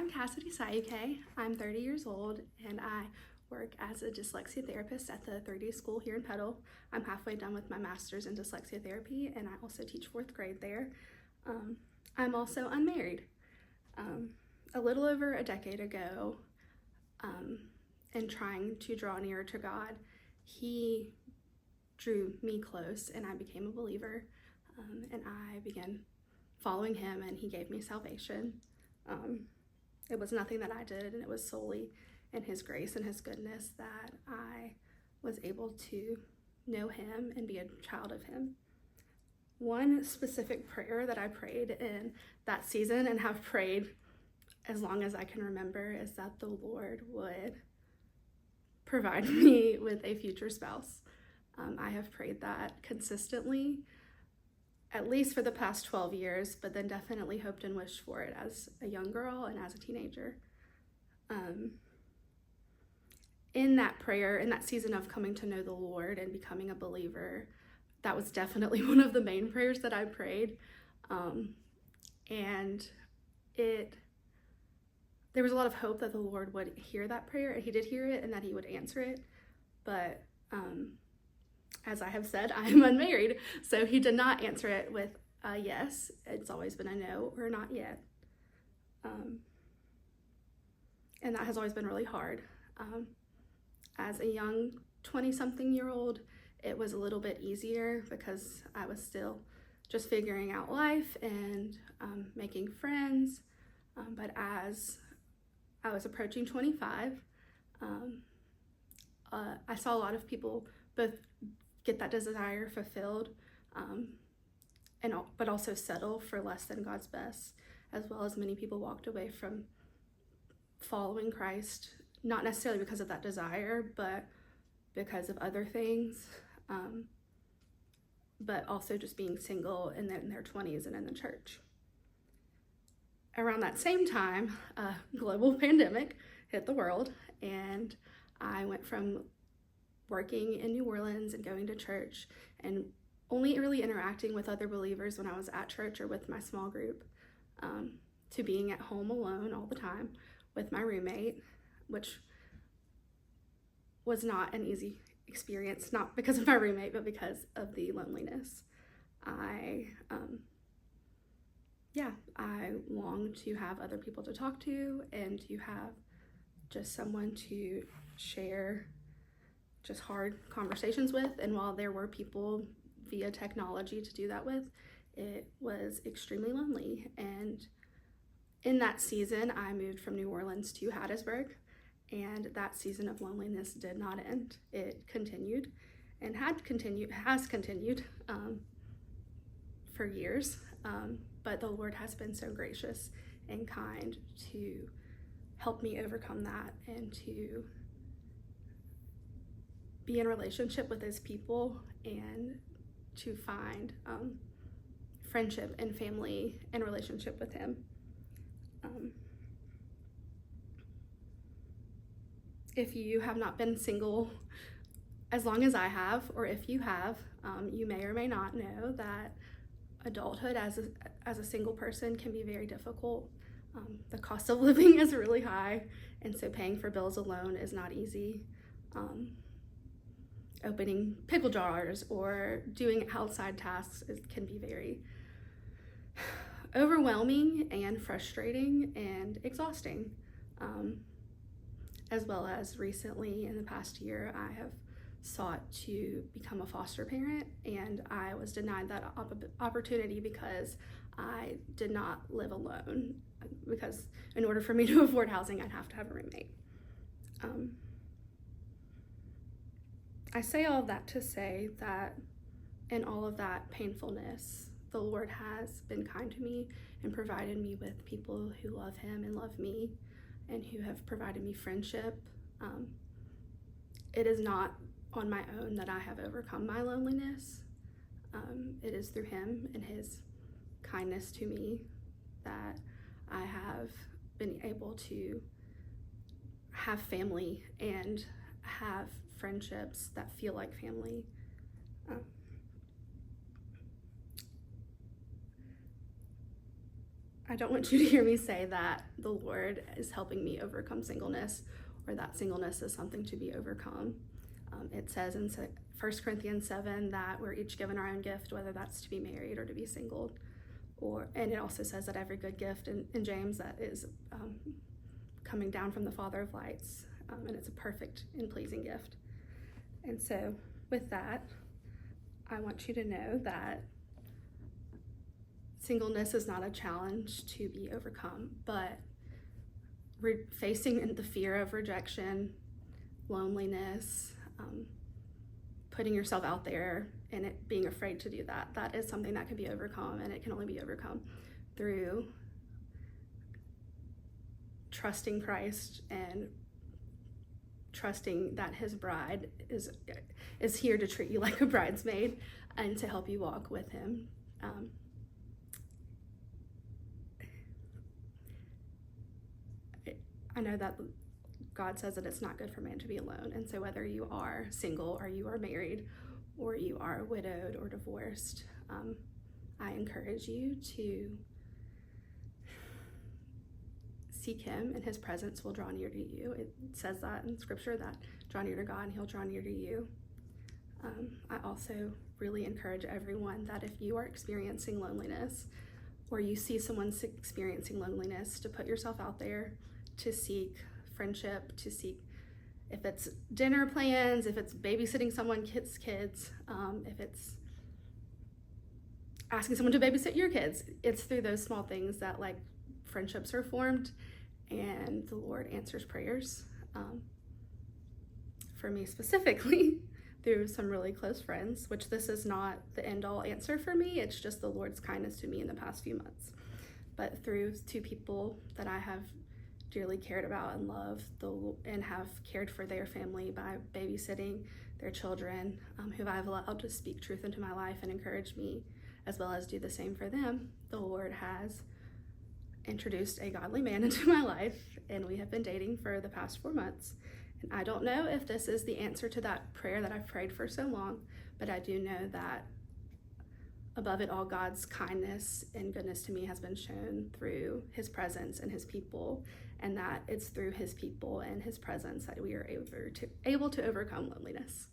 I'm Cassidy Sahuque. I'm 30 years old and I work as a dyslexia therapist at the 30 school here in Petal. I'm halfway done with my master's in dyslexia therapy and I also teach fourth grade there. I'm also unmarried. A little over a decade ago, in trying to draw nearer to God, He drew me close and I became a believer, and I began following Him and He gave me salvation. It was nothing that I did, and it was solely in His grace and His goodness that I was able to know Him and be a child of Him. One specific prayer that I prayed in that season and have prayed as long as I can remember is that the Lord would provide me with a future spouse. I have prayed that consistently, at least for the past 12 years, but then definitely hoped and wished for it as a young girl and as a teenager. In that prayer, in that season of coming to know the Lord and becoming a believer, that was definitely one of the main prayers that I prayed. And there was a lot of hope that the Lord would hear that prayer, and He did hear it and that He would answer it. But as I have said, I am unmarried, so He did not answer it with a yes. It's always been a no or not yet. And that has always been really hard. As a young 20-something-year-old, it was a little bit easier because I was still just figuring out life and making friends. But as I was approaching 25, I saw a lot of people both get that desire fulfilled, but also settle for less than God's best, as well as many people walked away from following Christ, not necessarily because of that desire, but because of other things, but also just being single in their 20s and in the church. Around that same time, a global pandemic hit the world, and I went from working in New Orleans and going to church and only really interacting with other believers when I was at church or with my small group, to being at home alone all the time with my roommate, which was not an easy experience, not because of my roommate, but because of the loneliness. I long to have other people to talk to and to have just someone to share just hard conversations with. And while there were people via technology to do that with, it was extremely lonely. And in that season, I moved from New Orleans to Hattiesburg, and that season of loneliness did not end. It continued and has continued for years. But the Lord has been so gracious and kind to help me overcome that and to be in relationship with His people and to find friendship and family and relationship with Him. If you have not been single as long as I have, or if you have, you may or may not know that adulthood as a single person can be very difficult. The cost of living is really high, and so paying for bills alone is not easy. Opening pickle jars or doing outside tasks can be very overwhelming and frustrating and exhausting. As well as recently in the past year, I have sought to become a foster parent, and I was denied that opportunity because I did not live alone, because in order for me to afford housing, I'd have to have a roommate. I say all of that to say that in all of that painfulness, the Lord has been kind to me and provided me with people who love Him and love me and who have provided me friendship. It is not on my own that I have overcome my loneliness. It is through Him and His kindness to me that I have been able to have family and have friendships that feel like family. I don't want you to hear me say that the Lord is helping me overcome singleness, or that singleness is something to be overcome. It says in 1 Corinthians 7 that we're each given our own gift, whether that's to be married or to be single. And it also says that every good gift in James that is coming down from the Father of lights, and it's a perfect and pleasing gift. And so with that, I want you to know that singleness is not a challenge to be overcome, but facing the fear of rejection, loneliness, putting yourself out there and it being afraid to do that, that is something that can be overcome, and it can only be overcome through trusting Christ and trusting that his bride is here to treat you like a bridesmaid and to help you walk with him. I know that God says that it's not good for man to be alone, and so whether you are single or you are married or you are widowed or divorced, I encourage you to seek him, and his presence will draw near to you. It says that in scripture, that draw near to God and he'll draw near to you. I also really encourage everyone that if you are experiencing loneliness, or you see someone experiencing loneliness, to put yourself out there, to seek friendship, to seek, if it's dinner plans, if it's babysitting someone's kids, if it's asking someone to babysit your kids. It's through those small things that like friendships are formed and the Lord answers prayers. For me specifically, through some really close friends, which this is not the end-all answer for me, it's just the Lord's kindness to me in the past few months. But through two people that I have dearly cared about and loved and have cared for their family by babysitting their children, who I've allowed to speak truth into my life and encourage me, as well as do the same for them, the Lord has introduced a godly man into my life, and we have been dating for the past 4 months. And I don't know if this is the answer to that prayer that I've prayed for so long, but I do know that above it all, God's kindness and goodness to me has been shown through his presence and his people, and that it's through his people and his presence that we are able to overcome loneliness.